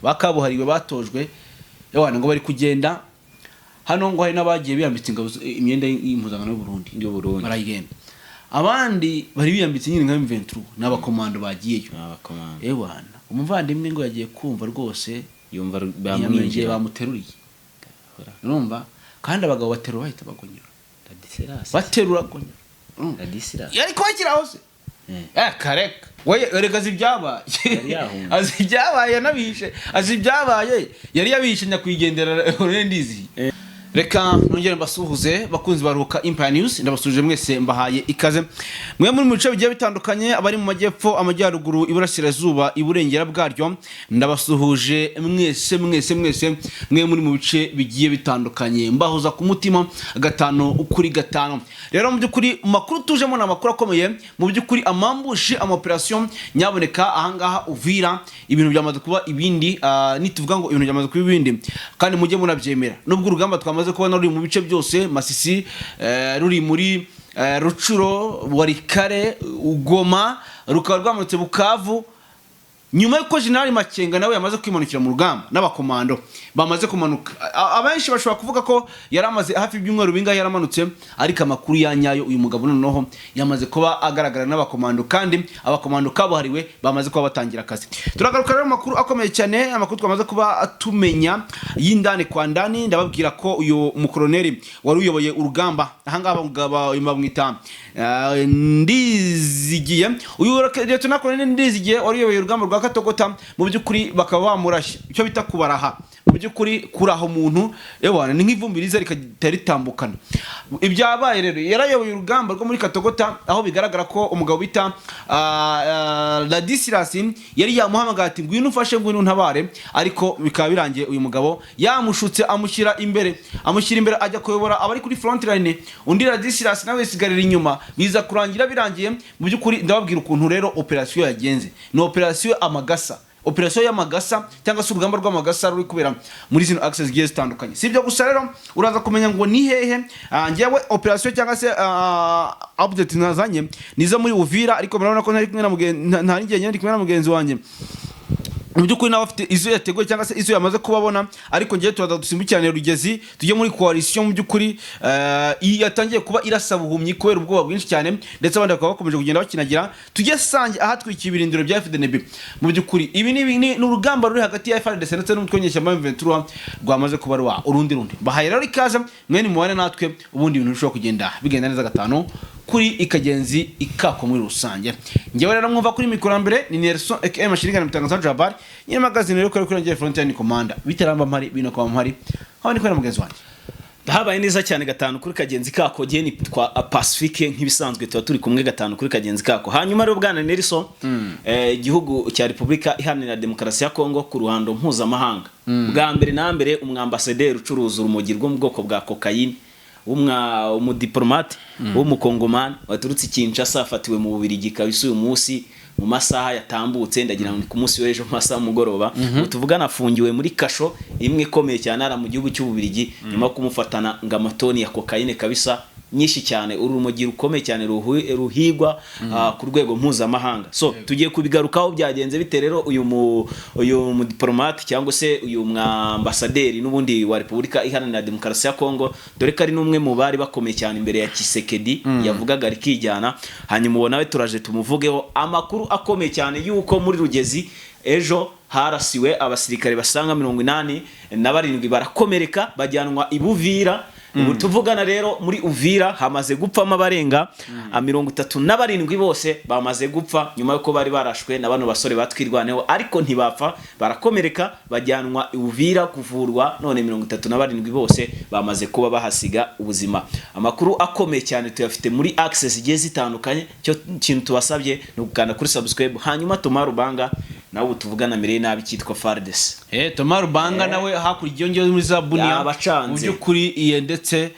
bakabuhariwe batojwe ngo bari kugenda hano ngo hari n'abagiye biyambitse imyenda y'impuzankano y'u Burundi barayigenda abandi bari biyambitse nyine nka M23 n'abakomando bagiyeyo umuvandimwe ngo yagiye kumva rwose yumva bamuteruriye urumva kandi abagabo baterura bahita bagonyora baterura gonyora yari kwakiraho se kareka reka azibyabaye yanabishe azibyabaye yari yabishe nyakwigendera ndizi reka nongere mbasuhuze bakunzi baruhuka Empire News ndabasuje mwese mbahaye ikaze mwe muri muce bigiye bitandukanye abari mu majyepfo amajyaruguru iburasirazuba iburengera bwaryo ndabasuhuje mwese mwe muri mu bice bigiye bitandukanye mbahoza ku mutima gatano ukuri gatano rero mu byukuri makuru tujemo na makuru akomeye mu byukuri amambushi operation nyaboneka ahangaha Uvira ibintu byamaze kuba ibindi nituvuga ngo ibintu byamaze kuba ibindi kandi mujye munabyemera nubwo urugamba twamaze kubona ruri mu bice byose Masisi ruri muri Rucuro Warikare Ugoma rukaba rwamanutse Bukavu nyuma yuko General Makenga nawe yamaze kwimanukira mu rugamba n'abakomando bamaze kumanuka abenshi bashobora kuvuga ko yaramaze hafi ibyumweru binga yaramanutse ariko amakuru yanyayo uyu mugabo noneho yamaze kuba agaragara n'abakomando kandi abakomando kabuhariwe bamaze kuba batangira akazi turagaruka rero makuru akomeye cyane amakuru twamaze kuba atumenya yindane kwa ndani ndababwira ko uyu mukoloneli wari uyoboye urugamba ahangaba ngaba bamwita Ndizigiye uyu Lieutenant Colonel Ndizigiye wari uyoboye urugamba Katogota mu byukuri bakaba bamurashye icyo bita kubaraha mu byukuri kuraho umuntu ni nk'ivumbiriza rikatambukana ibyabaye rero yarayoboye urugamba rwo muri Katogota aho bigaragara ko umugabo bita Ladislas yari yamuhamagaye ati ngwino ufashe ngwino ntabare ariko bikaba birangiye uyu mugabo yamushutse amushyira imbere ajya kuyobora abari kuri front line undi Ladislas nawe sigarira inyuma biza kurangira birangiye mu byukuri ndababwira ukuntu rero operation yagenze no operation operation y'amagasa cyangwa se urugamba rw'amagasa ruri kubera muri zino access zigiye zitandukanye sibyo gusa rero uraza kumenya ngo ni hehe ngiyewe operation cyangwa se update nazanye niza muri Uvira ariko murabona ko ntari kumwe na mugenzi wanjye mu byukuri nawe afite izo yateguye cyangwa se izo yamaze kubabona ariko ngiye turaza dusimbukirane Rugezi tujye muri coalition mu byukuri yatangiye kuba irasabuhumye kubera ubwoba bwinshi cyane ndetse abandi bakaba bakomeje kugenda bakinagira tujye sange ahatwikiye ibirindiro bya FDNB mu byukuri ibi ni urugamba ruri hagati ya FARDC ndetse n'umutwenyesha M23 rwamaze kuba rwa urundi bahaye rero ikaze mwene muwane natwe ubundi ibintu bishobora kugenda bigenda neza gatano kuri ikagenzi ikako muri rusange ngewe rero mwumva kuri mikorambere ni Nelson aka Mashirika Mutangaza Jabbar nyine magazine rero kuri ngere frontline command bitaramba mpari bino kwa mpari aho ni kwera mugenzi wanjye habaye neza cyane gatanu kuri kagenzi kako geni twa Pacifique nk'ibisanzwe tuba turi kumwe gatanu kuri kagenzi kako hanyuma rero bwana Nelson igihugu cya Republika Iharanira Demokarasi ya Kongo ku ruhando mpuzamahanga bwa mbere na mbere umwambasaderi ucuruza urumogi rwo mu bwoko bwa cocaine umudiplomate w'umukongomani waturutse Kinshasa afatiwe mu Bubiligi kabisa uyu munsi mu masaha yatambutse ndagira ngo ku munsi w'ejo masaha mugoroba tuvugana afungiwe muri kasho imwe ikomeye cyane ara mu gihugu cy'Ububiligi nyuma kumufatana ngamatoni ya cocaine kabisa nyinshi cyane urumogi rukomeye cyane ruhigwa ku rwego mpuzamahanga so tugiye kubigarukaho byagenze bite rero uyu diplomate cyangwa se uyu mwambasaderi n'ubundi wa Republika Iharanira Demokarasi ya Kongo dore ko ari numwe mu bari bakomeye cyane imbere ya Kisekedi yavugaga rikijyana hanyuma ubona we turaje tumuvugeho amakuru akomeye cyane yuko muri Rugezi ejo harasiwe abasirikare basanga 87 barakomereka bajyanwa ibuvira tuvugana rero muri Uvira hamaze gupfamo abarenga 37 bose bamaze gupfa nyuma yuko bari barashwe na bano basore batwirwaneho ariko ntibapfa barakomereka bajyanwa Uvira kuvurwa none 37 bose bamaze kuba bahasiga ubuzima amakuru akomeye cyane tuyafite muri access zigiye zitandukanye cyo kintu tubasabye no gukanda kuri subscribe hanyuma Tomar Banga nawe tuvugana mireye nabi cyitwa Fardes Tomar Banga nawe hakurya iyo muri za Bunia mu byukuri iye ndetse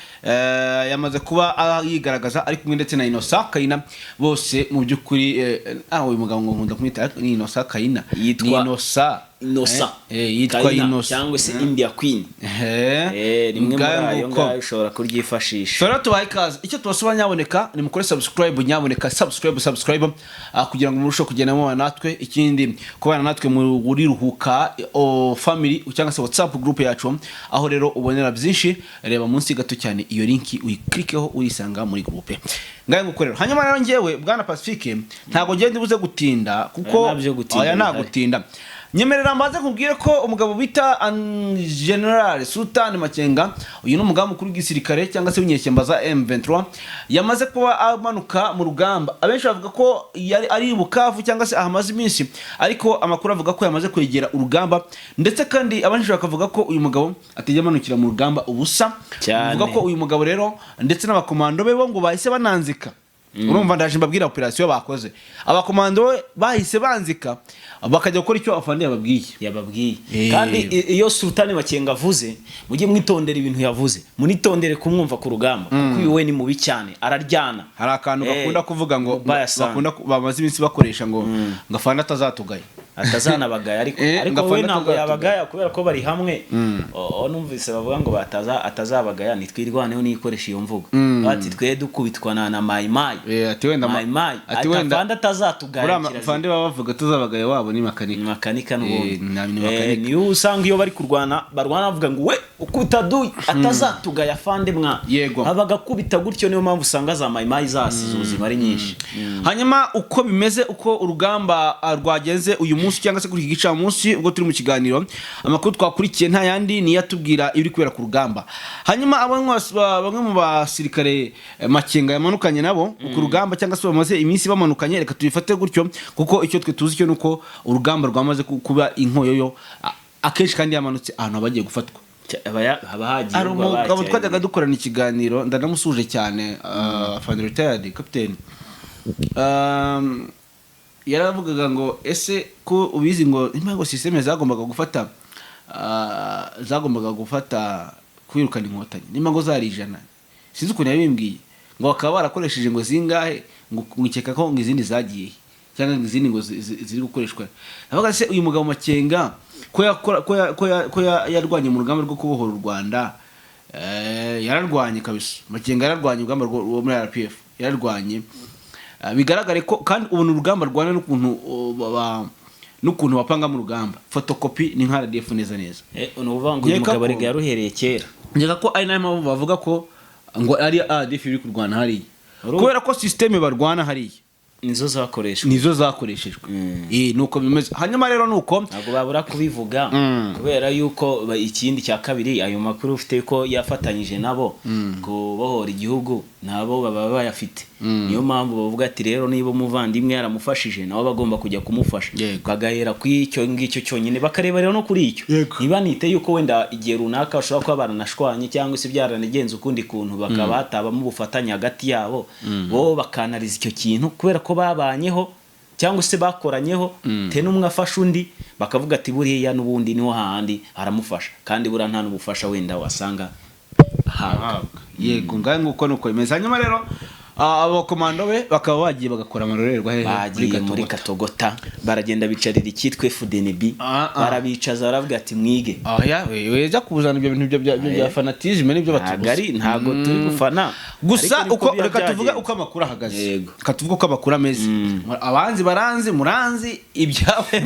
yamaze kuba yigaragaza ari kumwe ndetse na Innocent Kayina bose mu byukuri uyu mugabo ngo nkunda kumwita Innocent Kayina yitwa Innocent Innocent yitwa Kaina, Innocent cyangwa se India Queen rimwe muri ayo ngayo ushobora kuryifashisha. Sora tubaye kazi icyo tubasaba nyaboneka ni mukore subscribe nyaboneka subscribe kugira ngo murusheho kugenda mu natwe, ikindi kubana natwe muri ruhuka family cyangwa se WhatsApp group yacu, aho rero ubonera byinshi. Reba munsi gato cyane iyo link uyiklikeho urisanga muri group ngaye ngukorera. Hanyuma rero ngewe bwana Pacifique ntago ngende buze gutinda kuko aya nagutinda. Nyemerera mbaze kubwire ko umugabo bita General Sultan Makenga, uyu ni umugabo mukuru w'igisirikare cyangwa se w'inyeshyamba za M23, yamaze kuba amanuka mu rugamba. Abenshi bavuga ko yari ari Bukavu cyangwa se ahamaze iminsi, ariko amakuru avuga ko yamaze kwegera urugamba, ndetse kandi abenshi bakavuga ko uyu mugabo atajya amanukira mu rugamba ubusa. Bavuga ko uyu mugabo rero ndetse n'abakomando be bo ngo bahise bananzika. Urumva ndaje mbabwira operation bakoze, abakomando bahise banzika bakajya gukora icyo afande yababwiye. Kandi iyo Sultan Makenga avuze mujye mwitondera ibintu yavuze, munitondere kumwumva ku rugamba kuko iwe ni mubi cyane, araryana. Hari akantu bakunda kuvuga ngo bakunda bamaze iminsi bakoresha ngo ngafande atazatugaye, atazanabagaya ariko we ntabwo yabagaya kubera ko bari hamwe. Numvise bavuga ngo atazabagaya nitwirwaneho nikoresha iyo mvugo, bati twe dukubitwa na mayimayi ati wenda afande atazatugaya. Afande bavuga tuzabagaya wabo ni makanika n'ubundi niyo usanga iyo bari kurwana bavuga ngo we ukutaduye atazatugaya afande mwa abagakubita gutyo. Niyo mpamvu usanga za mayimayi zasize ubuzima ari nyinshi. Hanyuma uko bimeze, uko urugamba rwagenze uyu munsi cyangwa se kuri iki gicamunsi ubwo turi mu kiganiro, amakuru twakurikiye nta yandi ni yatubwira ibiri kubera ku rugamba. Hanyuma bamwe mu basirikare Makenga yamanukanye nabo ku rugamba cyangwa se bamaze iminsi bamanukanye, reka tubifate gutyo kuko icyo twe tuzi cyo nuko urugamba rwamaze kuba inkoyoyo akenshi, kandi yamanutse ahantu abagiye gufatwa. Ari umugabo twajyaga dukorana ikiganiro, ndanamusuje cyane, Fan Retired Captain, yaravugaga ngo ese ko ubizi ngo impamvu systeme zagombaga gufata kwirukana inkotanyi nimba zari 100, sinzi ukuntu yabimbwiye ngo bakaba barakoresheje ngo zingahe, ngo ngikeka ko izindi zagiye cyangwa izindi ngo ziri gukoreshwa. Avuga se uyu mugabo Makenga ko yarwanye mu rugamba rwo kubohora u Rwanda, yararwanye kabisa. Makenga yararwanye urugamba rwo muri RPF, yararwanye bigaragare ko kandi ubona urugamba rwana n'ukuntu bapanga mu rugamba. Photocopy ni nka RDF neza unuvuga ngo uyu mugabo rega yaruhereye kera. Ngeka ko ari nayo mpamvu bavuga ko ngo ari RDF iri kurwana hariya, kubera ko systeme barwana hariya nizo zakoreshejwe. Nuko bimeze. Hanyuma rero nuko ntabwo babura kubivuga kubera yuko ikindi cya kabiri ayo makuru ufite ko yafatanyije nabo kubohora igihugu, nabo baba bayafite. Niyo mpamvu bavuga ati rero niba umuvandimwe yaramufashije nabo bagomba kujya kumufasha, bagahera ku icyo ngicyo cyonyine, bakareba rero no kuri icyo. Niba nite yuko wenda igihe runaka bashobora kuba baranashwanye cyangwa se byaranagenze ukundi kuntu, bakaba hatabamo ubufatanye hagati yabo, bo bakanariza icyo kintu kubera ko babanyeho cyangwa se bakoranyeho, te n'umwe afasha undi, bakavuga ati buriya n'ubundi niho hahandi aramufasha, kandi buriya nta n'ubufasha wenda wasanga ahabwa. Yego ngaye nguko nuko bimeze. Hanyuma rero abakomando be bakaba bagiye bagakora amarorerwa muri Katogota, baragenda bicarira icyitwe FDNB, barabicaza baravuga ati mwige. Weza kuzana ibyo bintu bya fanatisme n'ibyo batubuza. Ntago turi gufana gusa uko reka tuvuga uko amakuru ahagaze, katuvuga uko amakuru ameze. Abanzi baranzi muranzi ibyawe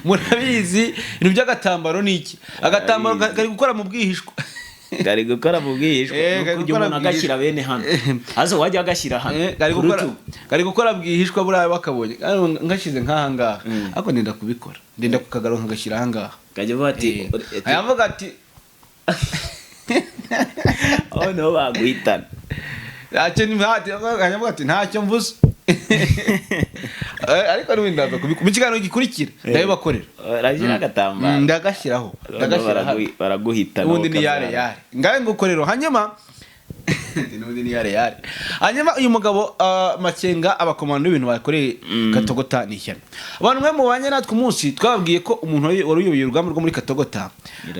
murabizi ibintu by'agatambaro niki, agatambaro kari gukora mu bwihishwa gari gukora mu bwihishwa n'uko umuntu agashyira bene hano azo wajya agashyira hano gari gukora bwihishwa buraye bakabonye ngashize nk'aha ngaha, ariko ndenda kubikora, ndenda kukagaro nkagashyira aha ngaha. Kajya bati ayavuga ati no baguhitana ntacyo mvuze ariko n'windaza mu kiganiro gikurikira ndabibakorera, aragira agatambaro ndagashyiraho baraguhitana ubundi ni yare ngaye ngukorero. Hanyuma n'ubundi ni Real. Hanyuma uyu mugabo Makenga abakomando ibintu bakoreye Katogota ni ishyano. Abantu mwe mubanye natwe umunsi twababwiye ko umuntu wari uyoboye urugamba rwo muri Katogota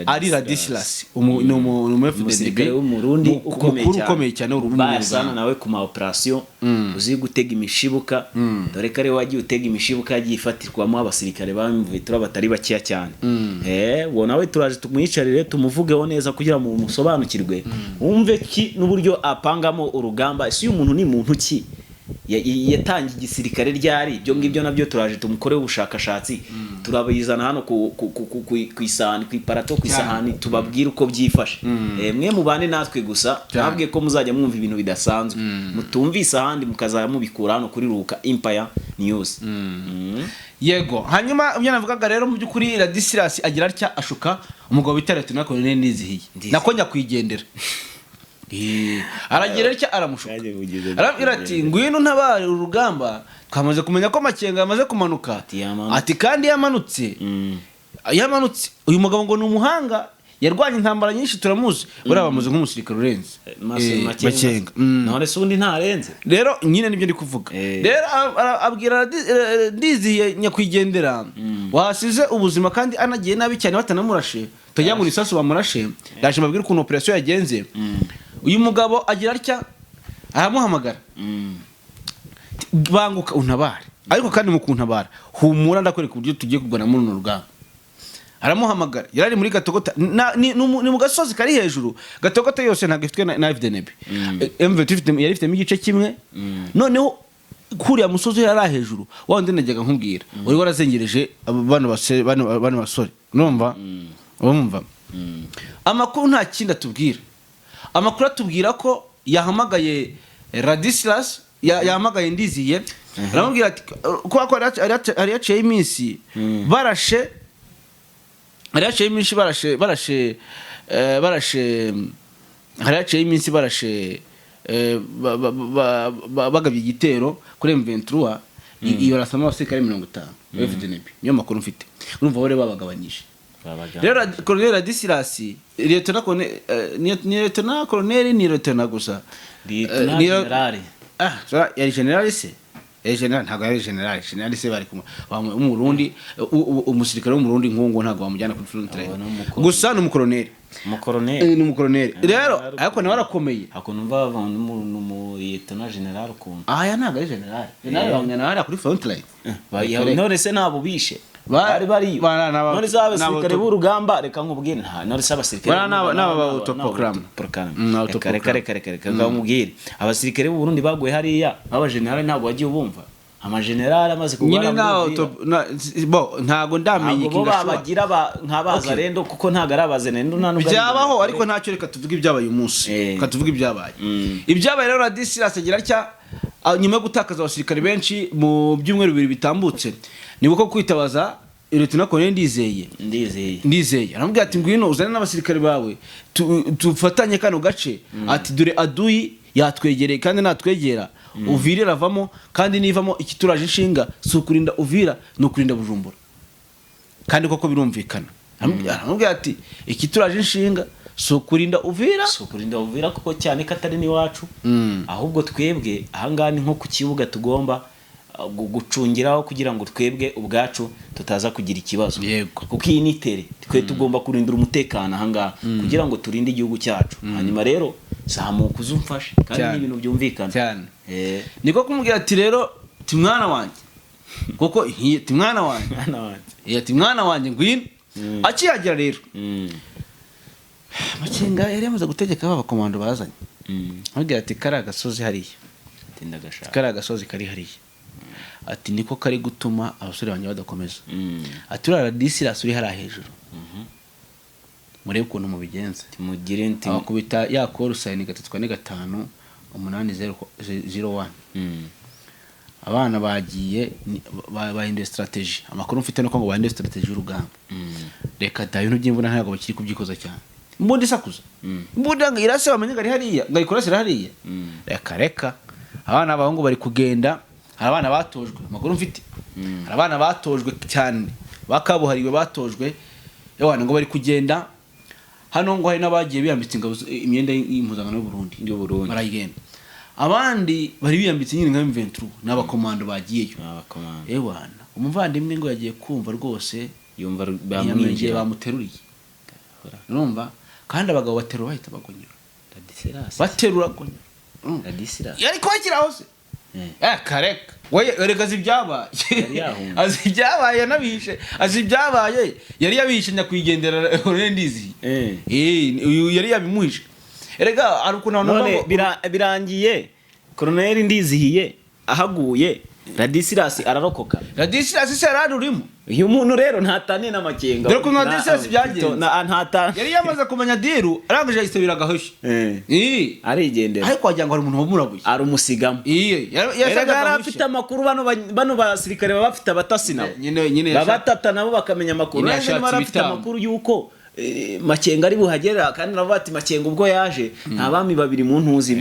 ari Ladislas umusirikare w'umurundi ukomeye cyane basana nawe ku ma operation uzi gutega imishibuka dore kare wagiye utega imishibuka yagiye ifatirwamo abasirikare bamvitura batari bakiya cyane wo nawe turaje tumwicarire tumuvugeho neza kugira mu musobanukirwe wumve ki n'uburyo apangamo urugamba isi umuntu ni muntu ki yatangiye igisirikare ryari byo ngibyo nabyo turaje tumukoreho ubushakashatsi turabizana hano ku isahani ku iparato ku isahani tubabwira uko byifashe mwe mubane natwe gusa nabwiye ko muzajya mwumva ibintu bidasanzwe mutumvise ahandi mukazaya mubikura hano kuri Ruhuka Empire News. Yego hanyuma umwana avugaga rero mu byukuri Ladislas agira atya ashuka umugabo bitaratu nako nizihiye nako nyakwigendera aragira atya aramushuka arabwira ati ngwino ntabare urugamba twamaze kumenya ko Makenga yamaze kumanuka ati kandi yamanutse uyu mugabo ngo ni umuhanga yarwanye intambara nyinshi turamuzi buriya bamuze nk'umusirikare urenze Makenga none se undi ntarenze rero nyine nibyo ndi kuvuga rero abwira ndizihiye nyakwigendera wasize ubuzima kandi anagiye nabi cyane batanamurashe tujya ngo isasu bamurashe ndaje mbabwira ukuntu operation yagenze uyu mugabo agira atya aramuhamagara banguka untabare ariko kandi mu kuntabara humura ndakwereka uburyo tugiye kugana muri rugamba aramuhamagara yarari muri Gatogota ni mu gasozi kari hejuru Gatogota yose ntabwo ifitwe na FDNB yari ifitemo igice kimwe noneho kuriya musozi yari hejuru wandi najyaga nkubwira uri warazengereje bana basore numva amakuru nta kindi atubwira amakuru atubwira ko yahamagaye Ladislas yahamagaye Ndiziye aramubwira ati ko ari yaciye iminsi barashe bagabye igitero kuri M23 iyo rasama abasirikare 50 FDNB niyo makuru mfite urumva bore babagabanyije rero Colonel Ladislas Lieutenant Colonel ni Lieutenant gusa General yari general se general ntago yari general se bari mu Burundi umusirikare wo mu Burundi nkongo ntago bamujyana kuri front line gusa n'umukoloneli n'umukoloneli rero ariko nawe arakomeye akunumva mu Lieutenant General ukuntu aya ntago ari general bamujyana kuri front line none se nabo bishe bari none z'abasirikare b'urugamba reka nkubwire none z'abasirikare n'aba autoprogram reka nkubwire abasirikare b'u Burundi baguye hariya aba general ntago wagiye ubumva amageneral amaze kugwana ntago ndamenye ikintu babagira nkabaza rendo kuko ntago arabazanendo nanubwo byabaho ariko ntacyo reka tuvuge ibyabaye umunsi katuvuge ibyabaye rero Ladislas agira cya nyuma yo gutakaza abasirikare benshi mu byumweru bibiri bitambutse nibuko kwitabaza Lieutenant Colonel Ndizeye aramubwira ati ngwino uzane n'abasirikare bawe tufatanye kano gace ati dore aduyi yatwegereye kandi natwegera Uvira ravamo kandi nivamo ikituraje inshinga sukurinda Uvira no kurinda Bujumbura kandi koko birumvikana aramubwira ati ikituraje inshinga sukurinda Uvira koko cyane katari ni wacu ahubwo twebwe ahangani nko ku kibuga tugomba gucungiraho kugira ngo twebwe ubwacu tutaza kugira ikibazo kuko iyi nitere twe tugomba kurindira umutekano ahangaha kugira ngo turinde igihugu cyacu hanyuma rero zamuka uzumfashe kandi ibintu byumvikana cyane niko kumubwira ati rero ti mwana wanjye koko ti mwana wanjye ti mwana wanjye ngwino akiyagira rero Makenga yari yamaze gutegeka abakomando bazanye amubwira ati kari agasozi hariya kari agasozi kari hariya ati niko kari gutuma abasore banye badakomeza ati ura Ladislas uri hara hejuru murebe ukuntu mubigenza timugire nti akubita ya call sign 345 8001 abana bagiye bahinde strategy amakuru mfite no ngo bahinde strategy y'urugamba reka dayo ntubyimvuna ntago bakiri kubyikoza cyane mbundi sakuza mbundi irase bamenye gari hariya ngayikorasira hariya reka abana abahungu bari kugenda abana batojwe amakuru mfite abana batojwe cyane bakabuhariwe batojwe ngo bari kugenda hano ngo hari n'abagiye biyambitse imyenda y'impuzankano y'u Burundi barayigenda abandi bari biyambitse nyine nka M23 n'abakomando bagiyeyo ewana umuvandimwe ngo yagiye kumva rwose yumva bamwinjiye bamuteruriye urumva kandi abagabo baterura bahita bagonyera baterura gonyera yari kwakiraho se kareka wereka zibyabaye azibyabaye yanabishe azibyabaye yari yabishe nyakwigendera Rendizi yari yabimuhishe erega ari ukuntu none birangiye Colonel Ndizihiye ahaguye Ladislas ararokoka Ladislas se yararurimo uyu muntu rero ntatane n'amakenga dore ko Ladislas byagenze yari yamaze kumenya diru arangije yisabira gahoshi arigendera ariko wagira ngo ari umuntu wamurabuye ari umusigamo yari afite amakuru bano basirikare baba bafite abatasi nabo babatata nabo bakamenya amakuru none barafite amakuru yuko Makenga ari buhagera kandi navuga ati Makenga ubwo yaje ntabami babiri mu ntuzi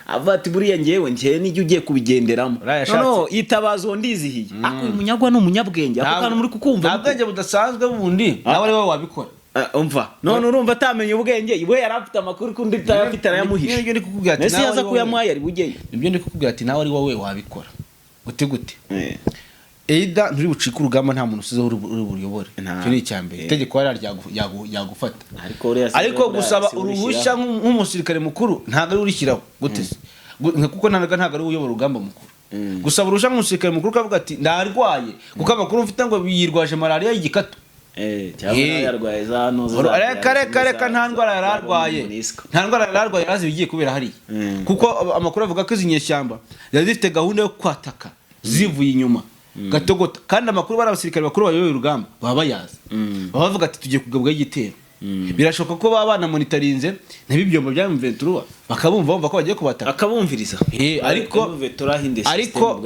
avuga ati buriya ngewe n'ijye ugiye kubigenderamo no yitabazo Ndizihiye uyu munyagwa no munyabwenge ako kantu muri kukumva ntabwenge budasanzwe bundi nawe ari wowe wabikora umva none urumva atamenye ubwenge iwe yarafite amakuru kundi tarafite arayamuhisha nibyo ndi kukubwira ati nawe yaza kuyamwaye ari bugeye nibyo ndi kukubwira ati nawe ari wowe wabikora gute Eida nturi bucika urugamba nta muntu usize uri buriyobore cyo ni icyambere itegeko wari yagufata ariko gusaba uruhushya nk'umusirikare mukuru ntago ari urishyiraho gute kuko ntago ari uyobora urugamba mukuru gusaba uruhushya nk'umusirikare mukuru kavuga ati ndarwaye kuko amakuru mfite ngo yirwaje malaria y'igikatu cyangwa yarwaye za nozo kareka nta ndwara yararwaye yazi bigiye kubera hari kuko amakuru avuga ko izinyeshyamba zifite gahunda yo kwataka zivuye inyuma gatogota kandi amakuru bari abasirikare bakuru bayoboye urugamba baba bayazi baba bavuga ati tugiye kugabwa igitero birashoka ko baba banamonitarinze ntibibyombo bya M23 bakabumva ko bagiye kubataka akabumviriza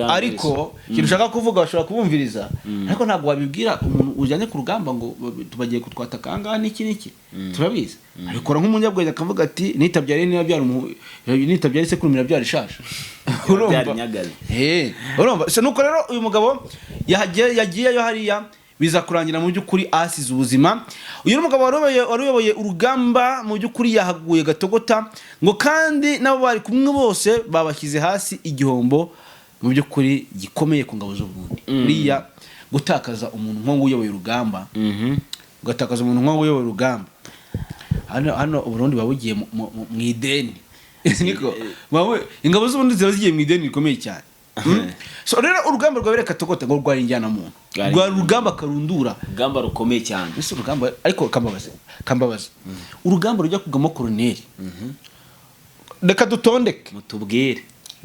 ariko kirushaka kuvuga bashobora kubumviriza ariko ntabwo wabibwira umuntu ujyanye ku rugamba ngo tubagiye kutwataka angaha niki turabizi abikora nk'umunyabwenge akavuga ati nitabyare nitabyare se kurumira byarishasha urumva se nuko rero uyu mugabo yagiyeyo hariya biza kurangira mu by'ukuri asize ubuzima uyu mugabo waruyoboye urugamba mu by'ukuri yahaguye gatogota ngo kandi nabo bari kumwe bose babashyize hasi igihombo mu by'ukuri gikomeye ku ngabo z'u Burundi buriya gutakaza umuntu nko uyoboye urugamba gatakaza umuntu nko uyoboye urugamba hano Burundi babugiye mu ideni niko ingabo z'u Burundi zigiye mu ideni rikomeye cyane so rero urugamba rwabereka togota ngo rwari njyana muntu rugamba karundura urugamba rukomeye cyane ese urugamba ariko kambabaza urugamba rujya kugamo Colonel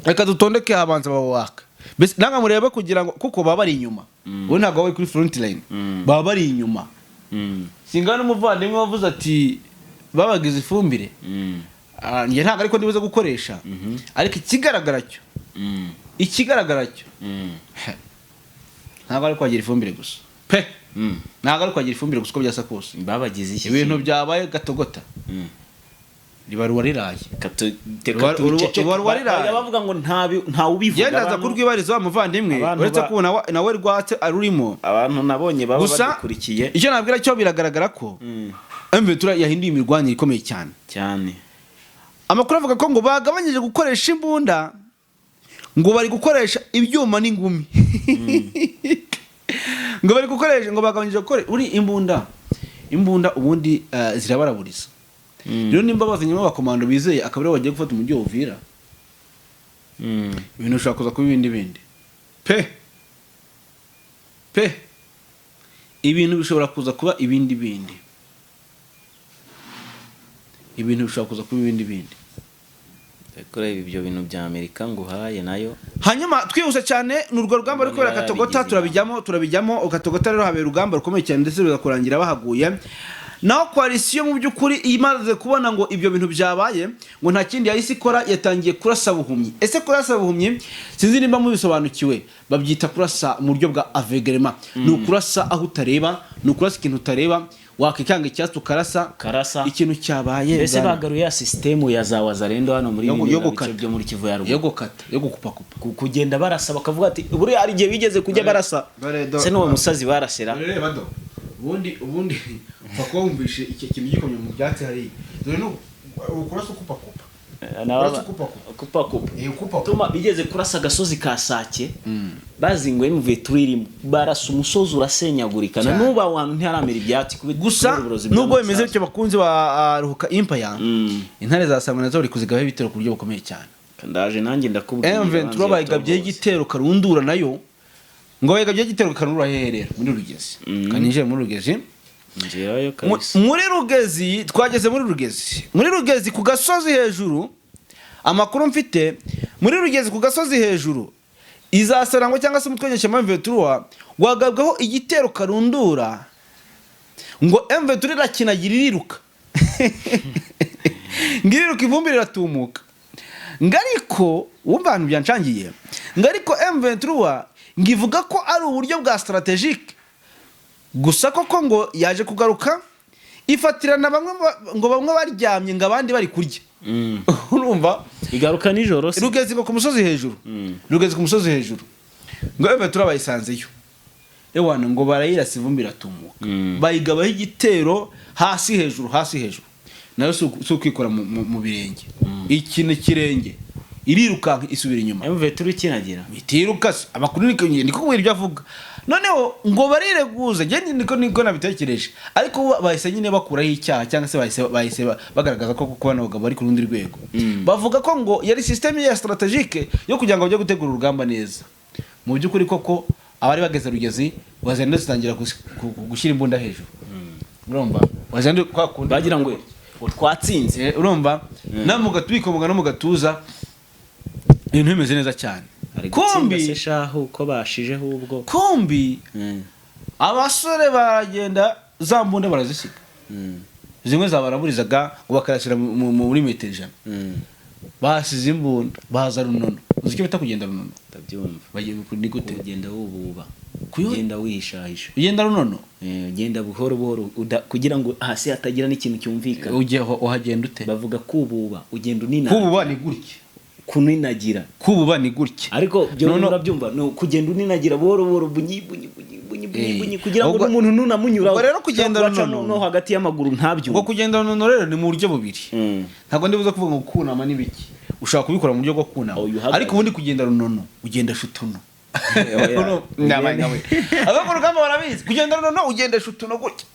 reka dutondeke habanza babawaka bese nanga mureba kugira ngo kuko baba bari inyuma we ntago bari kuri front line baba bari inyuma singana umuvandimwe wavuze ati babagize ifumbire nge ntago ariko ndibuze gukoresha ariko ikigaragara cyo ntago ari kwagira ifumbire gusa ntago ari kwagira ifumbire gusa uko byasa kose babagize iki ibintu byabaye gatogota ribaruwa riraye bavuga ngo nta ubivuga yendaza kurwibariza wa muvandimwe uretse ko nawe rwatse arurimo abantu nabonye baba badukurikiye icyo nabwira cyo biragaragara ko M23 yahinduye imirwanire ikomeye cyane amakuru avuga ko ngo bagabanyije gukoresha imbunda ngo bari gukoresha ibyuma n'ingumi ngo bari gukoresha ngo bagabanyije gukoresha uri imbunda ubundi zirabaraburiza rero nimba bazanyemo abakomando bizeye akabari bagiye gufata umujyi wa Uvira ibintu ushaka kuza kuba ibindi ibintu bishobora kuza kuba ibindi kureba ibyo bintu bya Amerika nguhaye nayo hanyuma twihuse cyane n'urwo rugamba ruri kubera Katogota turabijyamo Katogota rero habera urugamba rukomeye cyane ndetse rugakurangira bahaguye naho coalition mu by'ukuri imaze kubona ngo ibyo bintu byabaye ngo nta kindi yahise ikora yatangiye kurasa buhumyi ese kurasa buhumyi sinzi nimba mubisobanukiwe babyita kurasa mu buryo bwa avegrement ni ukurasa aho utareba ni ukurasa ikintu utareba wakikanga icyatsi ukarasa ikintu cyabaye ese bagaruye ya system ya za wazalendo hano muri bice byo muri Kivu ya Ruguru yo gukupakupa kugenda barasa bakavuga ati buri ari gihe bigeze kujya barasa se no musazi barasera ubundi bakumvishe icyo kintu gikomye mu byatsi hari dore no ukurasa kupakupa kupa tuma bigeze kurasa agasozi ka Sake bazingwe M23 irimo barasa umusozi urasenyagurika na nuba abantu ntiharamera ibyatsi gusa nubwo bimeze bityo bakunze baruhuka Empire intare za Samwe nazo bari kuzigabaho ibitero ku buryo bukomeye cyane ndaje nanjye ndakubwira M23 bayigabye igitero karundura nayo ngo bayigabye igitero karundura heherera muri Rugezi kanije muri Rugezi njyeyo kabisa muri Rugezi twageze muri Rugezi ku gasozi hejuru amakuru mfite muri Rugezi ku gasozi hejuru izasarangwa cyangwa se mutwenyesha M23 wagabwaho igitero karundura ngo M23 rakinagira iriruka ngiriruka ivumbi riratumuka ngariko wumva abantu byancangiye ngariko M23 ngivuga ko ari uburyo bwa strategique gusa koko ngo yaje kugaruka ifatirana bamwe ngo bamwe baryamye ngo abandi bari kurya urumva igaruka nijoro se Rugezi ku musozi hejuru Rugezi ku musozi hejuru ngo M23 bayisanzeyo ewana ngo barayirasa ivumbi ratumuka bayigabaho igitero hasi hejuru nayo so kwikora mu birenge ikintu kirenge irirukanka isubira inyuma M23 ikinagira bitiruka abakuru niko kubwira ibyo avuga noneho ngo barireguza je niko nabitekereje ariko bahise nyine bakuraho icyaha cyangwa se bahise bagaragaza ko kuko bano bagabo bari ku rundi rwego bavuga ko ngo yari system ya strategique yo kugira ngo bajye gutegura urugamba neza mu byukuri koko abari bageze Rugezi bazende zitangira gushyira imbunda hejuru urumva bazende kwa kundi bagira ngo twatsinze urumva namugatwiko mugana mugatuza ibintu bimeze neza cyane kombi shaho uko bashijeho ubwo kombi abasore baragenda za mbunda barazisiga zimwe zabaraburizaga ngo bakarashyira muri metero 100 basize imbunda baza runono uziki bita kugenda runono ndabyumva bagiye ni gute kugenda wububa kugenda wishahisha ugenda runono ugenda buhoro buhoro kugira ngo hasi hatagira n'ikintu cyumvikana ujye uhagenda ute bavuga kububa ugenda unina kububa ni gutya kuninagira kububa ni gutya ariko byo urabyumva no kugenda uninagira buhoro buhoro bunyi kugira ngo umuntu nunamunyura rero kugenda no hagati y'amaguru ntabyo ngo kugenda runono rero ni mu buryo bubiri ntago ndibuza kuvuga ngo kunama nibiki ushaka kubikora mu buryo bwo kunama ariko ubundi kugenda runono ugenda shutuno abakuru kama barabizi kugenda runono ugenda shutuno gutya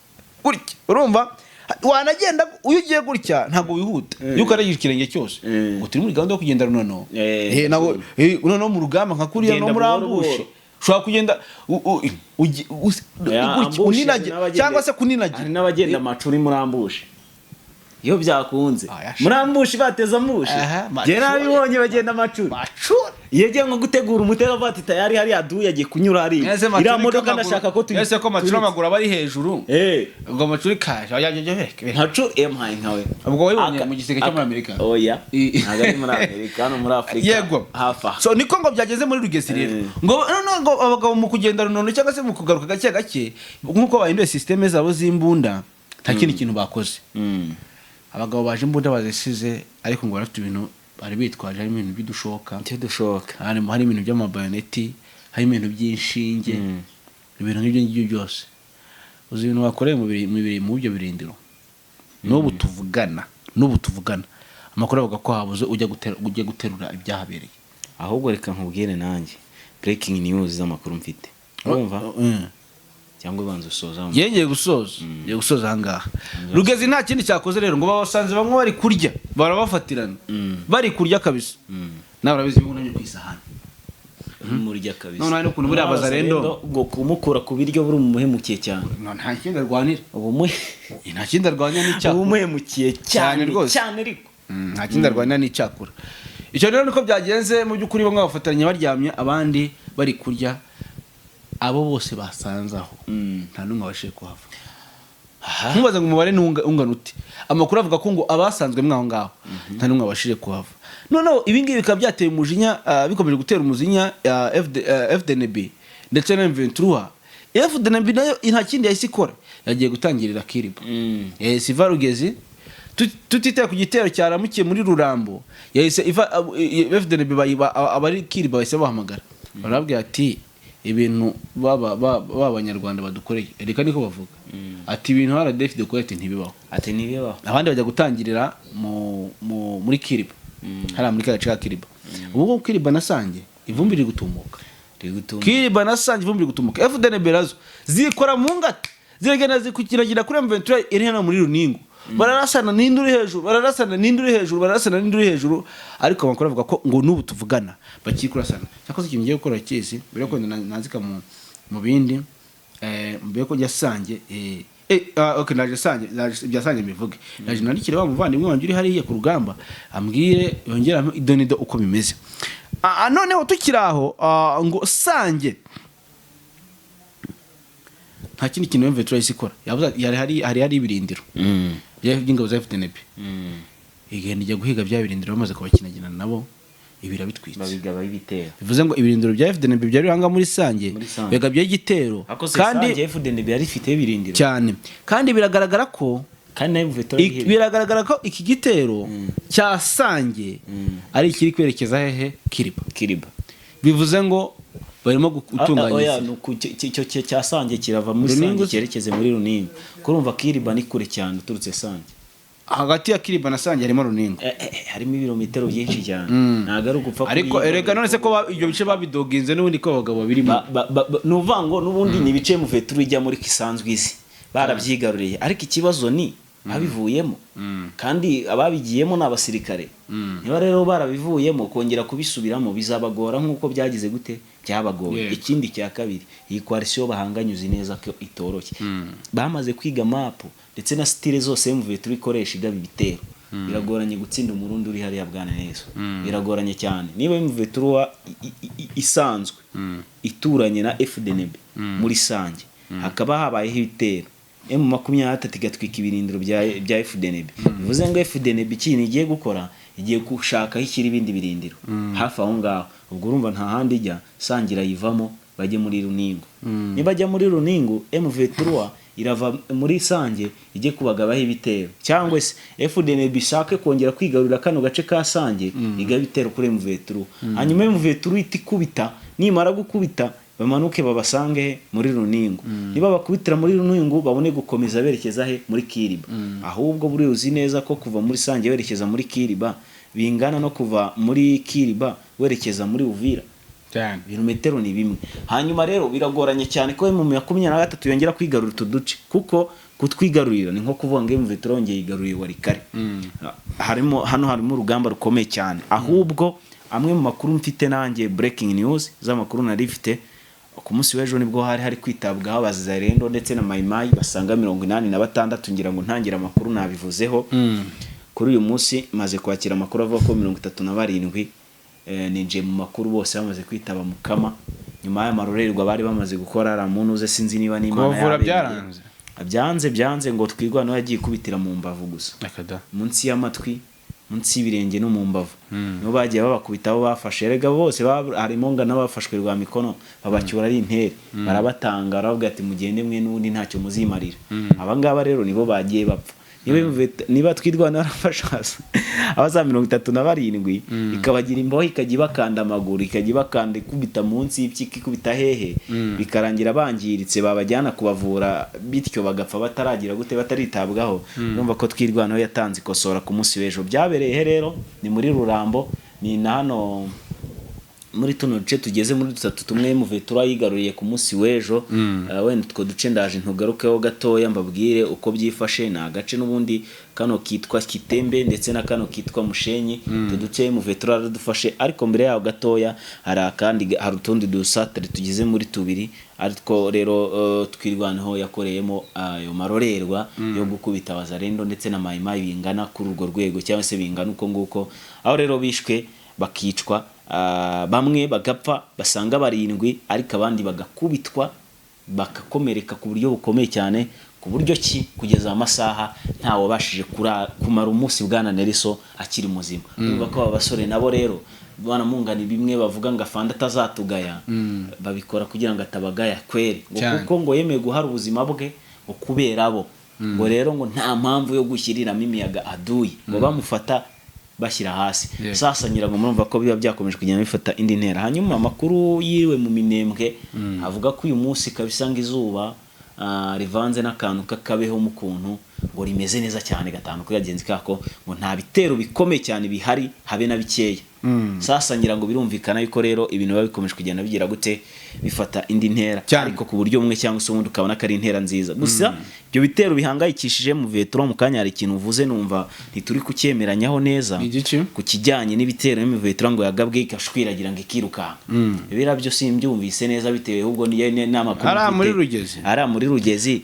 urumva wanagenda uyu ugiye gutya ntago wihuta yuko ari ikirenge cyose ngo turi muri gahunda yo kugenda runono nago unono mu rugamba nka kuriya no murambushe ushobora kugenda uninagira cyangwa se kuninagira hari n'abagenda amacuri murambushe iyo byakunze murambushi bateza mushi je nabibonye bagenda amacuri yeje ngo gutegura umutego bati tayari hari aduye agiye kunyura ari ira modoka ndashaka ko tuyi ese ko macuri amaguru bari hejuru ubwo amacuri kaje ntacu empaye nkawe ubwo wibonye mu giseke cyo muri Amerika oya ntago ari muri Amerika no muri Afrika yego hafa so niko ngo byageze muri Rugezi rero ngo abagabo mu kugenda runono cyangwa se mu kugaruka gake nkuko bahinduye systeme zabo z'imbunda nta kintu bakoze abagabo baje imbunda bazisize ariko ngo barafite ibintu bari bitwaje hari ibintu bidushoka hari ibintu by'amabayoneti hari ibintu by'inshinge ibintu nk'ibyo byose uzi ibintu bakoreye mu byo birindiro n'ubu tuvugana amakuru avuga ko habuze ujya guterura ibyahabereye ahubwo reka nkubwire nanjye breaking news z'amakuru mfite urumva cyangwa banza usoza yengeye gusoza hangaha Rugezi nta kindi cyakoze rero ngo babasanze bamwe bari kurya barabafatirana bari kurya kabisa nawe urabizi ibintu ku isahani murya kabisa none no kuntu buri abazarendo ngo kumukura ku biryo buri umuhemukiye cyane nta kindi arwanira nta kindi arwanira n'icyakura umuhemukiye cyane rwose cyane ariko nta kindi arwanira n'icyakura icyo rero niko byagenze mu by'ukuri bamwe bafatanya baryamye abandi bari kurya abo bose basanzaho nta numwe abashije kuhava nkubaza ngo umubare ungana uti amakuru avuga ko ngo abasanzwe mwaho ngaho nta numwe abashije kuhava noneho ibingibi bikaba byateye umujinya bikomeje gutera umujinya FDNB ndetse na M23 FDNB nayo nta kindi yahise ikora yagiye gutangirira Kiriba siva Rugezi tutiteye ku gitero cyaramukiye muri Rurambo yahise FDNB abari Kiriba bahise bahamagara barabwira ati ibintu b'abanyarwanda badukoreye reka niko bavuga ati ibintu RDF dekorete ntibibaho, ati ntibibaho. abandi bajya gutangirira muri Kiriba, hari muri gace ka Kiriba. Ubwo Kiriba na Sange ivumbi riri gutumbuka, Kiriba na Sange ivumbi riri gutumbuka. FDNB razo zikora mu ngata, ziragenda zikukiragira kuri M23 iri hano muri Runingo, bararasana n'induri hejuru, bararasana n'induri hejuru, bararasana n'induri hejuru, ariko amakuru avuga ko ngo n'ubu tuvugana bakiri kurasana. Cyakoze ikintu ngiye gukora cyese bire ko nanzika mu bindi mbere ko njya Sange okay, naje Sange bya Sange bivuge, naje nandikire wa muvandimwe wanje uri hariya ku rugamba ambwire yongera idonido uko bimeze. Noneho tukiraho ngo Sange nta kindi kintu M23 isikora, yavuze hari ibirindiro by'ingabo za FDNB, igenda ijya guhiga bya birindiro bamaze kubakinagina nabo ibira bitwitse, babigaba ibitero. bivuze ngo ibirindiro bya FDNB byari hanga muri Sange bega bya gitero, kandi FDNB yari ifite ibirindiro cyane, kandi biragaragara ko biragaragara ko iki gitero cya Sange ari kiri kwerekeza hehe Kiriba. Bivuze ngo barimo gutunganya icyo cya Sange kirava muri Sange cyerekeze muri Runingo. Kurumva Kiriba ni kure cyane uturutse Sange. Hagati ya Kiriba na Sange harimo Runingo, harimo ibirometero byinshi cyane, ntago ari ugupfa. Ariko erega none se ko ibyo bice babidoginze n'ubundi ko abagabo babirimo nuvango n'ubundi ni bice mu veturu ijya muri kisanzwe izi barabyigaruriye, ariko ikibazo ni abivuyemo, kandi ababigiyemo n'abasirikare. Niba rero barabivuyemo kongera kubisubiramo bizabagora nk'uko byagize gute byabagoye. Ikindi cya kabiri, iyi coalition bahanganyuze neza ko itoroshye, bamaze kwiga map ndetse na style zose M23 ikoresha igaba ibitero. Biragoranye gutsinda umurundi uri hariya bwana neza, biragoranye cyane. Niba M23 isanzwe ituranye na FDNB muri Sange, hakaba habayeho ibitero, M23 igatwika ibirindiro bya FDNB, bivuze ngo FDNB ikintu igiye gukora, igiye gushaka ikiri ibindi birindiro hafi aho ngaho. Ubwo urumva nta handi ijya, Sangira yivamo bajye muri Runingo. Niba bajya muri Runingo, M23 irava muri Sange ijye kubagabaho ibitero, cyangwa se FDNB ishake kongera kwigarurira kano gace ka Sange igaba ibitero kuri M23. Hanyuma M23 itikubita, nimara gukubita bamanuke babasange muri Runingo. Niba bakubitira muri Runingo babone gukomeza berekeza he muri Kiriba. Ahubwo buri uzi neza ko kuva muri Sange werekeza muri Kiriba bingana no kuva muri Kiriba werekeza muri Uvira cyane, ibirometero ni bimwe. Hanyuma rero biragoranye cyane ko mu 23 yongera kwigarurira utuduce, kuko kutwigarurira ni nko kuvuga ngo M23 yongeye yigaruriye Warikare. Harimo urugamba rukomeye cyane. Ahubwo amwe mu makuru mfite nanjye, breaking news z'amakuru nari mfite ku munsi w'ejo, nibwo hari kwitabwaho abazarendo ndetse na mayimayi basanga 86, ngira ngo ntangira amakuru nabivuzeho. Kuri uyu munsi maze kwakira amakuru avuga ko 37 ninje mu makuru bose bamaze kwitaba Mukama nyuma y'amarorerwa bari bamaze gukora. Ramunuze sinzi niba n'Imana byanze ngo twirwana yagiye kubitira mu mbavu gusa, munsi y'amatwi, munsi y'ibirenge no mu mbavu. No bagiye babakubita abo bafashe, erega bose harimo ngana bafashwe rwa mikono babacyura ari intere, barabatanga baravuga ati mugende mwe n'undi ntacyo muzimarira. Abangaba rero nibo bagiye bapfa. Niba twirwana arafasha abaza 37 ikabagira imboho, ikajya bakanda amaguru, ikajya bakanda kubita munsi y'ipyiki, kubita hehe, bikarangira bangiritse, babajyana kubavura bityo bagapfa bataragira gute, bataritabwaho. Urumva ko twirwanaho yatanze ikosora ku munsi w'ejo. Byabereye rero ni muri Rurambo, ni hano muri tuno duce tugeze muri dutatu tumwe M23 yigaruriye ku munsi w'ejo. Wenda two duce ndaje ntugarukeho gatoya mbabwire uko byifashe. Na gace n'ubundi kano kitwa Kitembe ndetse na kano kitwa Mushenyi, tuduce M23 aradufashe. Ariko mbere yaho gatoya hari utundi dusatire tugize muri tubiri, ariko rero twirwanaho yakoreyemo ayo marorerwa yo gukubita abazarendo ndetse na mayimayi bingana kuri urwo rwego, cyangwa se bingana uko nguko. Aho rero bishwe bakicwa, bamwe bagapfa basanga 7, ariko abandi bagakubitwa bakakomereka ku buryo bukomeye cyane, ku buryo ki kugeza amasaha ntawo bashije kumara umunsi bwana Neriso akiri muzima. Urumva ko abasore nabo rero bana mungani bimwe bavuga ngo afanda atazatugaya, babikora kugira ngo atabagaya kweri, kuko ngo yemeye guhara ubuzima bwe ukubera abo. Ngo rero ngo nta mpamvu yo gushyiriramo imiyaga aduye, ngo bamufata bashyira hasi. Sasa nyirango murumva ko biba byakomeje kugenda bifata indi ntera. Hanyuma amakuru yiwe mu Minembwe avuga ko uyu munsi kabisanga izuba rivanze n'akantu kakabeho mu kuntu ngo rimeze neza cyane gatanu kuri kagenzi kako ngo nta bitero bikomeye cyane bihari habe na bikeya. Sasa ngira ngo birumvikana yuko rero ibintu biba bikomeje kugenda bigira gute bifata indi ntera ariko ku buryo bumwe cyangwa se ubundi ukabona ko ari intera nziza. Gusa ibyo bitero bihangayikishije mu vetro mu kanya hari ikintu uvuze numva ntituri kucyemeranyaho neza ku kijyanye n'ibitero mu vetro ngo yagabwe ikashwiragira ngo ikirukanka. Ibira byo simbyumvise neza bitewe ahubwo ni n'amakuru ara muri rugezi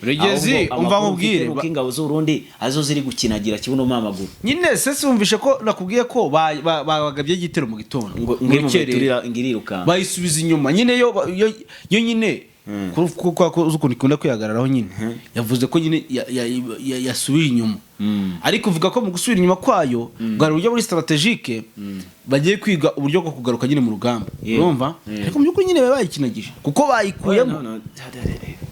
umva mubwire uko ingabo z'Urundi azo ziri gukinagira kibuno mamaguru. Nyine sese umvishe ko nakubwiye ko bagabye igitero mu gitondo ngo ngiturira ingiriruka bayisubiza inyuma nyine yo nyine kuko uzukundi kunda kwihagararaho nyine yavuze ko nyine yasubira inyuma ariko uvuga ko mu gusubira inyuma kwayo bwari uburyo muri strategique bagiye kwiga uburyo bwo kugaruka nyine mu rugamba urumva ariko mu byukuri nyine bayikinagije kuko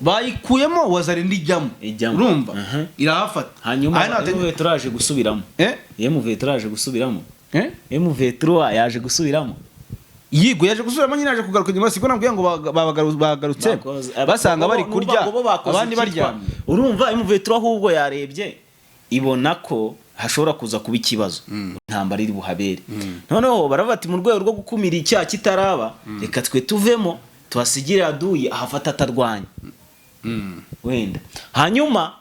bayikuyemo wazarindi ijyamo urumva irahafata hanyuma MV3 yaje gusubiramo MV3 yaje gusubiramo MV3 yaje gusubiramo yigo yaje gusubiramo nyine yaje kugaruka nyuma siko nabwiye ngo bagarutse basanga bari kurya abandi baryamye. Urumva MV3 ahubwo yarebye ibona ko hashobora kuza kuba ikibazo ntambara iri buhabere noneho baravati mu rwego rwo gukumira icyaha kitaraba reka twe tuvemo tuhasigire aduyi ahafata atarwanya wenda hanyuma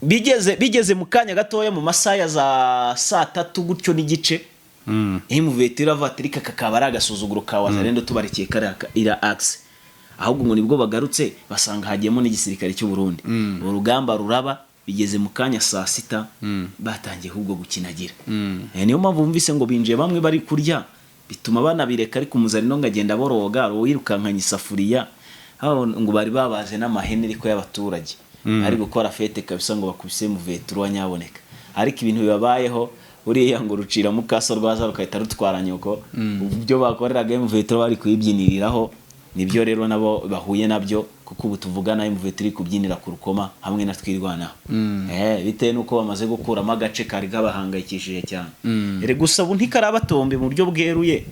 bigeze mu kanya gatoya mu masaya za saa 3 gutyo n'igice MV3 vatirika kakaba ari agasuzuguro ka wazarendo tubarekeye karaka ira axe ahubwo ngo nibwo bagarutse basanga hagiyemo n'igisirikare cy'u Burundi urugamba ruraba bigeze mu kanya saa 6 batangiye ahubwo gukinagira niyo mpamvu bumvise ngo binjiye bamwe bari kurya bituma banabireka ariko umuzarino ngagenda boroga wirukankanya isafuriya aho ngo bari babaze n'amahene ariko y'abaturage ari gukora fete kabisa ngo bakubise MV3 nyaboneka ariko ibintu bibabayeho uriya ngo rucira mu kaso rwaza rukahita rutwara nyoko ibyo bakoreraga MV3 bari kuyibyiniriraho nibyo rero nabo bahuye nabyo kuko ubu tuvugana MV3 kubyinira ku rukoma hamwe na twirwanaho bitewe nuko bamaze gukuramo agace kari kabahangayikishije cyane ere gusa ubu ntikarabatombe mu buryo bweruye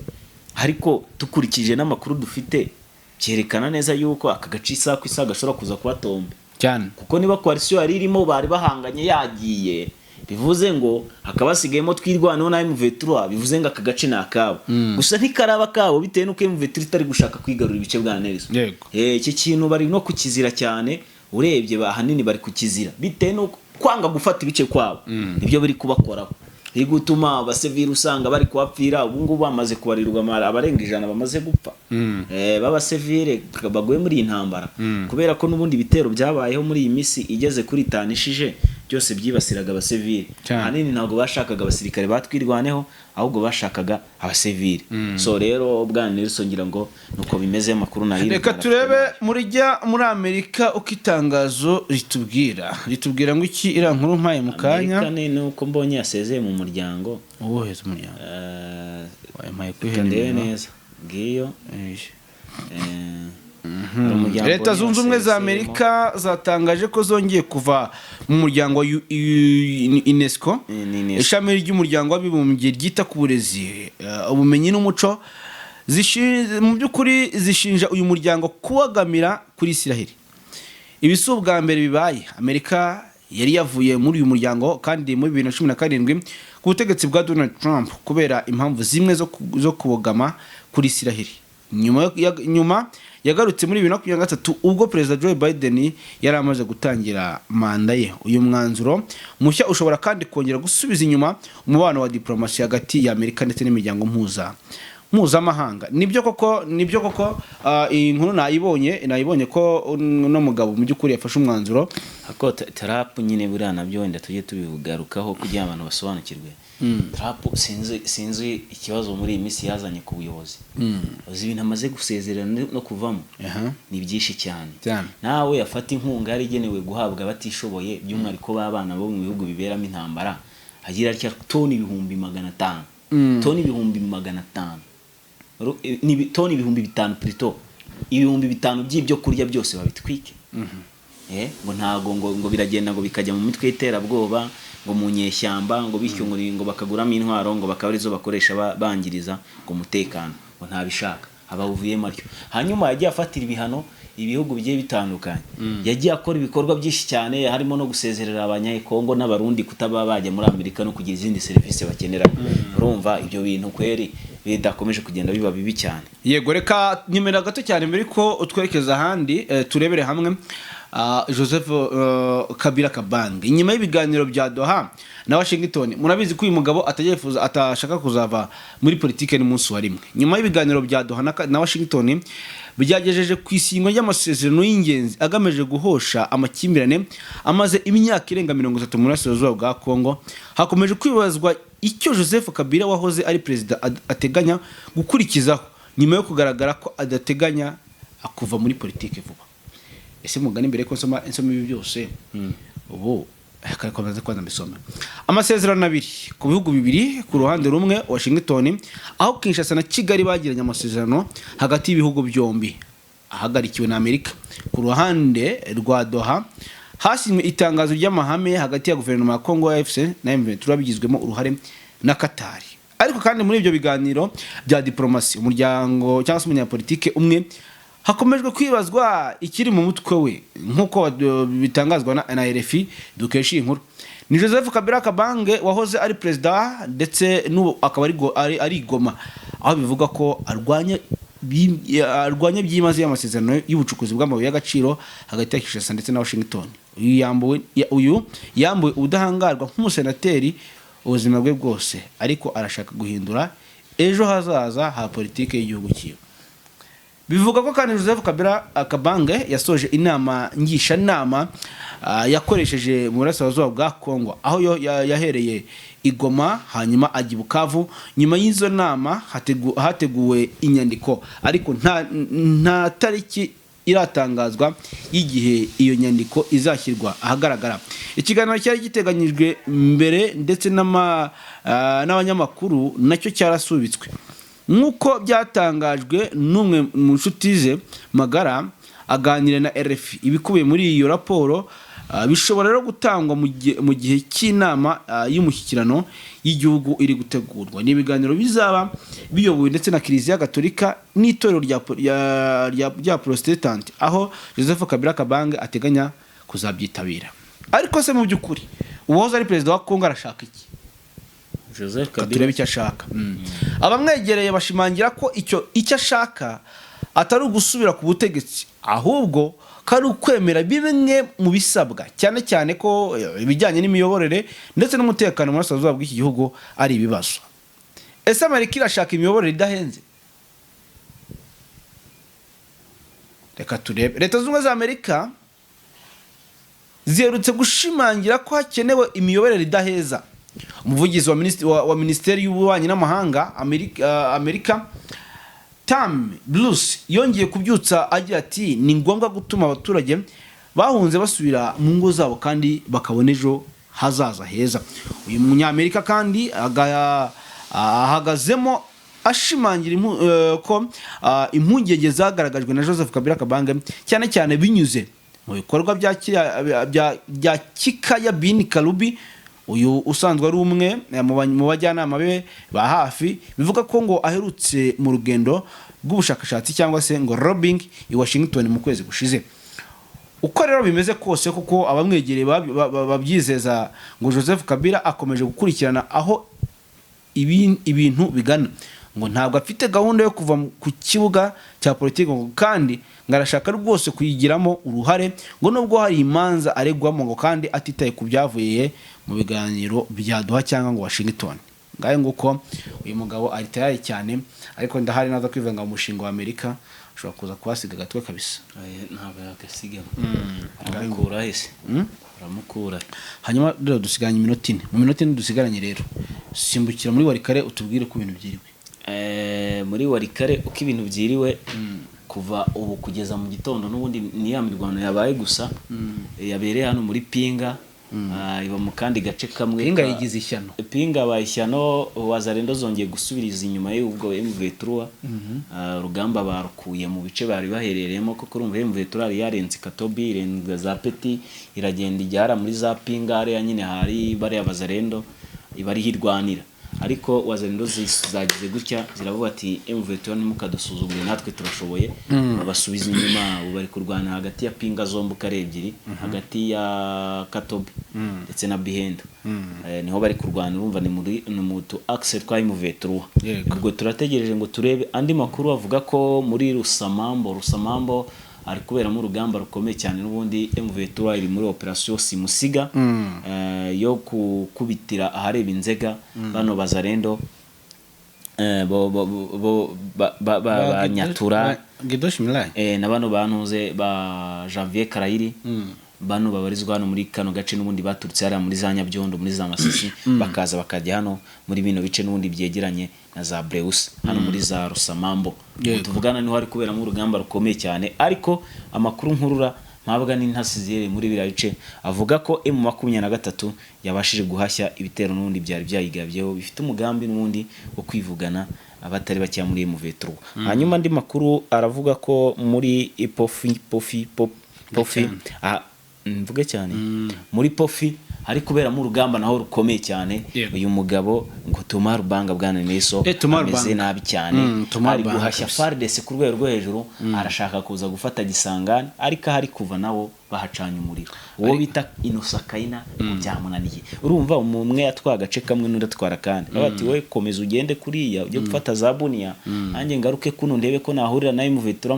ariko tukurikije n'amakuru dufite cyerekana neza yuko aka gace isa ku isa gashobora kuza kubatombe cyane kuko niba coalition yari irimo bari bahanganye yagiye bivuze ngo hakaba sigayemo twirwanaho na MV3 bivuze ngo aka gace nakabo gusa ntikaraba kabo bitewe nuko MV3 itari gushaka kwigarura ibice bwa Nelson iki kintu bari no kukizira cyane urebye bahanini bari kukizira bitewe nuko kwanga gufata ibice kwabo nibyo bari kubakoraho bigutuma abasivili usanga bari kwapfira ubu ngubu bamaze kubarirwa abarenga 100 bamaze gupfa babasivile bagoye muri intambara kubera ko nubundi bitero byabayeho muri iyi misi igeze kuri tanishije byose byibasiraga abasivili hanini ntabwo bashakaga abasirikare batwirwaneho ahubwo bashakaga abasivili so rero bwana Nelson ngira ngo nuko bimeze makuru na hino reka turebe muri Amerika uko itangazo ritubwira ngo iki irankuru mpaye mu kanya Amerika ni uko mbonye yasezeye mu muryango uwoheza umuryango mpaye kwihene neza ngiyo Leta Zunze Ubumwe za Amerika zatangaje ko zongeye kuva mu muryango wa UNESCO ishami ry'umuryango w'abibumbye ryita ku burezi ubumenyi n'umuco mu by'ukuri zishinja uyu muryango kubagamira kuri Isiraheli. Ibisi ubwa mbere bibaye Amerika yari yavuye muri uyu muryango kandi muri 2017 ku butegetsi bwa Donald Trump kubera impamvu zimwe zo kubogama kuri Isiraheli. Nyuma yagarutse muri 2023 ubwo President Joe Biden yari amaze gutangira manda ye. Uyu mwanzuro mushya ushobora kandi kongera gusubiza inyuma umubano wa diplomasi hagati ya Amerika ndetse n'imiryango mpuzamahanga. Nibyo koko iyi nkuru nayibonye ko no mugabo mu by'ukuri yafashe umwanzuro ako Trump nyine buriya nabyo wenda tujye tubigarukaho kugira abantu basobanukirwe. Trump sinzi ikibazo muri iyi misi yazanye ku buyobozi uzi ibintu amaze gusezerana no kuvamo ni byinshi cyane nawe yafata inkunga yari igenewe guhabwa abatishoboye by'umwihariko b'abana bo mu bihugu biberamo intambara agira atya toni 500 toni 500 ni toni 500 plutôt 500 by'ibyo kurya byose babitwike ngo ntago ngo biragenda ngo bikajya mu mitwe y'iterabwoba ngo mu nyeshyamba ngo bityo ngo bakaguramo intwaro ngo bakaba arizo bakoresha bangiriza ngo umutekano ngo ntabishaka abavuye maryo hanyuma yagiye afatira ibihano ibihugu bigiye bitandukanye yagiye akora ibikorwa byinshi cyane harimo no gusezerera abanyakongo n'abarundi kutaba bajya muri Amerika no kugira izindi serivisi bakenera urumva ibyo bintu kweri bidakomeje kugenda biba bibi cyane. Yego reka nimera gato cyane mbere ko utwerekeza ahandi turebere hamwe Joseph Kabila Kabange inyuma y'ibiganiro bya Doha na Washington. Murabizi ko uyu mugabo atashaka kuzava muri politike n'umunsi wa rimwe. Nyuma y'ibiganiro bya Doha na Washington byagejeje ku isingwa ry'amasezerano y'ingenzi agamije guhosha amakimbirane amaze imyaka irenga 30 mu burasirazuba bwa Kongo. Hakomeje kwibazwa icyo Joseph Kabila wahoze ari perezida ateganya gukurikizaho nyuma yo kugaragara ko adateganya akuva muri politike vuba. Ese mugani mbere ko nsoma ibi byose ubu akakomeza kwanza mbisome. Amasezerano abiri ku bihugu bibiri, ku ruhande rumwe Washington aho Kinshasa na Kigali bagiranye amasezerano hagati y'ibihugu byombi ahagarikiwe na Amerika. Ku ruhande rwa Doha hasinywe itangazo ry'amahame hagati ya guverinoma ya Congo AFC na M23 bigizwemo uruhare na Qatar. Ariko kandi muri ibyo biganiro bya diplomasi umuryango cyangwa se umunyapolitike umwe hakomejwe kwibazwa ikiri mu mutwe we nkuko bitangazwa na RFI dukesha inkuru. Ni Joseph Kabila Kabange wahoze ari perezida ndetse n'ubu akaba ari Goma aho bivuga ko arwanya byimaze y'amasezerano y'ubucukuzi bw'amabuye y'agaciro hagati ya Kinshasa ndetse na Washington. Uyu yambuwe ubudahangarwa nk'umusenateri ubuzima bwe bwose, ariko arashaka guhindura ejo hazaza ha politike y'igihugu cyiwe. Bivuga ko kandi Joseph Kabila Kabange yasoje inama ngishanama yakoresheje mu burasirazuba bwa Kongo aho yahereye Igoma hanyuma ajya Bukavu. Nyuma y'izo nama hateguwe inyandiko, ariko nta tariki iratangazwa y'igihe iyo nyandiko izashyirwa ahagaragara. Ikiganiro cyari giteganyijwe mbere ndetse n'abanyamakuru nacyo cyarasubitswe nkuko byatangajwe n'umwe mu nshuti ze magara aganira na RFI. Ibikubiye muri iyo raporo bishobora rero gutangwa mu gihe cy'inama y'umushyikirano y'igihugu iri gutegurwa. Ni ibiganiro bizaba biyobowe ndetse na Kiliziya Gatolika n'itorero rya Protestant aho Joseph Kabila Kabange ateganya kuzabyitabira. Ariko se mu by'ukuri uwahoze ari perezida wa Kongo arashaka iki? Joseph Kabila turebe icyo ashaka. Abamwegereye bashimangira ko icyo ashaka atari ugusubira ku butegetsi, ahubwo kari ukwemera bimwe mu bisabwa, cyane cyane ko ibijyanye n'imiyoborere ndetse n'umutekano mu burasirazuba bw'iki gihugu ari ibibazo. Ese Amerika irashaka imiyoborere idahenze? Reka turebe. Leta zunze ubumwe za Amerika ziherutse gushimangira ko hakenewe imiyoborere idaheza. Umuvugizi wa Minisiteri y'Ububanyi n'Amahanga Amerika Tam Bruce yongeye kubyutsa agira ati ni ngombwa gutuma abaturage bahunze basubira mu ngo zabo kandi bakabona ejo hazaza heza. Uyu munyamerika kandi ahagazemo ashimangira ko impungenge zagaragajwe na Joseph Kabila Kabange cyane cyane binyuze mu bikorwa bya Kikaya Bin Kalubi, uyu usanzwe ari umwe mu bajyanama be ba hafi, bivuga ko ngo aherutse mu rugendo rw'ubushakashatsi cyangwa se ngo lobbying i Washington mu kwezi gushize. Uko rero bimeze kose kuko abamwegereye babyizeza ngo Joseph Kabila akomeje gukurikirana aho ibintu bigana, ngo ntabwo afite gahunda yo kuva ku kibuga cya politiki kandi ngarashaka rwose kuyigiramo uruhare, ngo nubwo hari imanza aregwamo ngo kandi atitaye ku byavuye mu biganiro bya Doha cyangwa ngo Washington. Ngaye nguko uyu mugabo ari tayari cyane, ariko ndahari naza kwivanga mu mushinga wa Amerika ushobora kuza kwasiga gatwe kabisa. Ntabwo yakasiga aramukura ese aramukura. Hanyuma rero dusiganye iminota 4. Mu minota 4 dusigaranye rero simbukira muri Warikare utubwire ko ibintu byiriwe. Muri Warikare uko ibintu byiriwe kuva ubu kugeza mu gitondo n'ubundi ni ya mirwano yabaye gusa yabereye hano muri Pinga. Iba mu kandi gace kamwe. Pinga yigize ishyano. Pinga bayishyano Wazalendo zongeye gusubiriza inyuma y'ubwo M23. Rugamba barukuye mu bice bari baherereyemo kuko urumva M23 yarenze Katobi, irenga za Peti, iragenda ijyara muri za Pinga ari nyine hari bari Wazalendo ibari hirwanira. ariko wazalendo zagize gutya ziravuga ati M23 nimukadusuzugure natwe turashoboye babasubiza inyuma bari kurwana hagati ya pinga zombi kare ebyiri hagati ya Katobe ndetse na Bihendo niho bari kurwana urumva ni mu tu axe twa M23 ubwo turategereje ngo turebe andi makuru avuga ko muri Rusamambo ari kuberamo urugamba rukomeye cyane n'ubundi M23 iri muri operation Simusiga yo kubitira ahareba inzega bano bazarendo banyatura na bano bantuze ba Janvier Karayiri bano babarizwa hano muri kano gace n'ubundi baturutse hariya muri za Nyabyondo muri za Masisi bakaza bakajya hano muri bino bice n'ubundi byegeranye na za Breus hano muri za Rusamambo tuvugana niho hari kuberamo urugamba rukomeye cyane ariko amakuru nkurura mpabwa n'intasi muri biriya bice avuga ko M23 yabashije guhashya ibitero n'ubundi byari byayigabyeho bifite umugambi n'ubundi wo kwivugana abatari bacya muri M23 hanyuma andi makuru aravuga ko muri Pofi mvuge cyane muri Pofi hari kuberamo urugamba naho rukomeye cyane uyu mugabo ngo Tomar Banga bwana Neso ameze nabi cyane ari guhashya FARDC ku rwego rwo hejuru arashaka kuza gufata Gisangani ariko hari kuva nabo bahacanye umuriro uwo bita Inosakaina byamunaniye urumva umwe yatwa agace kamwe n'udatwara kandi bati we komeza ugende kuriya ujye gufata za Bunia nanjye ngaruke kuno ndebe ko nahurira na M23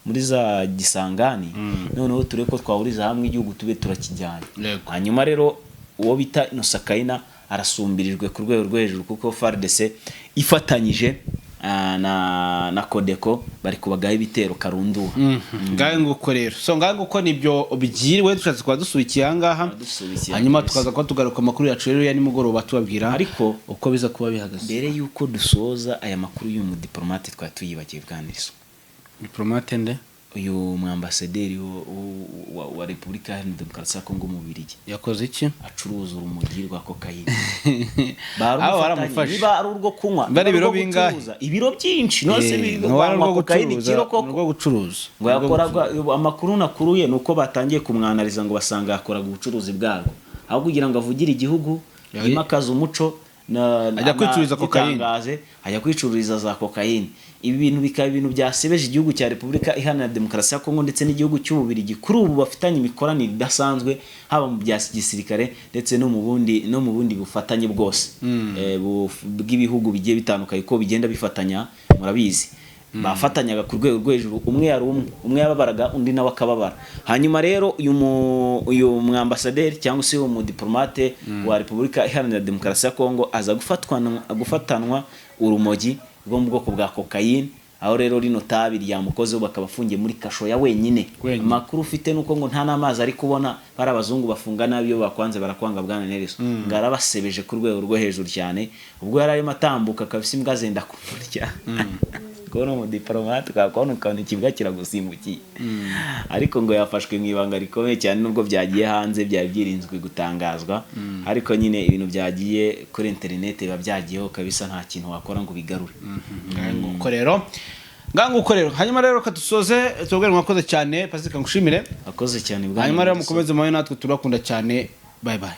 muri za Gisangani noneho tureko twahuriza hamwe igihugu tube turakijyana hanyuma rero uwo bita Inosakaina arasumbirijwe ku rwego rwo hejuru kuko FARDC ifatanyije na Kodeko bari kubagaho ibitero karunduha ngaye nguko rero so ngaye nguko nibyo byiriwe dushatse kwa dusubikiye ahangaha hanyuma tukaza ko tugaruka amakuru yacu rero ya nimugoroba tubabwira ariko uko biza kuba bihagaze mbere yuko dusoza aya makuru y'umu diplomate twatuyibagiye bwanirizo diplomate nde uyu mwambasaderi wa Republika ya Demokarasi ya Kongo mu Bubiligi yakoze iki acuruza urumogi rwa cocaine baramufashe niba ari urwo kunywa bari biro bingahe ibiro byinshi nose bigwa cocaine kiro rwo gucuruza ngo yakoraga amakuru nakuruye nuko batangiye kumwanariza ngo basanga yakoraga ubucuruzi bwarwo aho kugira ngo avugire igihugu yimakaza umuco ajya kwicururiza cocaine ajya kwicururiza za cocaine ibi bintu bikaba ibintu byasebeje igihugu cya Republika Iharanira Demokarasi ya Kongo ndetse n'igihugu cy'Ububiligi kuri ubu bafitanye imikoranire idasanzwe haba mu bya gisirikare ndetse no mu bundi bufatanye bwose bw'ibihugu bigiye bitandukanye ko bigenda bifatanya murabizi bafatanyaga ku rwego rwo hejuru umwe yababaraga undi nawe akababara hanyuma rero uyu mwambasaderi cyangwa se uyu diplomate wa Republika Iharanira Demokarasi ya Kongo aza gufatanwa urumogi rwo mu bwoko bwa cocaine aho rero rino tabi ryamukozeho bakabafungiye muri kasho ya wenyine amakuru ufite nuko ngo nta namazi ari kubona bari abazungu bafunga nabi iyo bakwanze barakwanga bwana Nelson ngarabasebeje ku rwego rwo hejuru cyane ubwo yari arimo atambuka kabisa imbwa zenda kumurya kono mu diplomate kakona kandi kivuga kiragusimbukiye ariko ngo yafashwe mu ibanga rikomeye cyane nubwo byagiye hanze byari byirinzwe gutangazwa ariko nyine ibintu byagiye kuri internet biba byagiyeho kabisa nta kintu wakora ngo bigarure nguko rero hanyuma rero kadusoze tubwire mwakoze cyane Pasika ngushimire akoze cyane bwana hanyuma rero mukomeze mwawe natwe turakunda cyane bye bye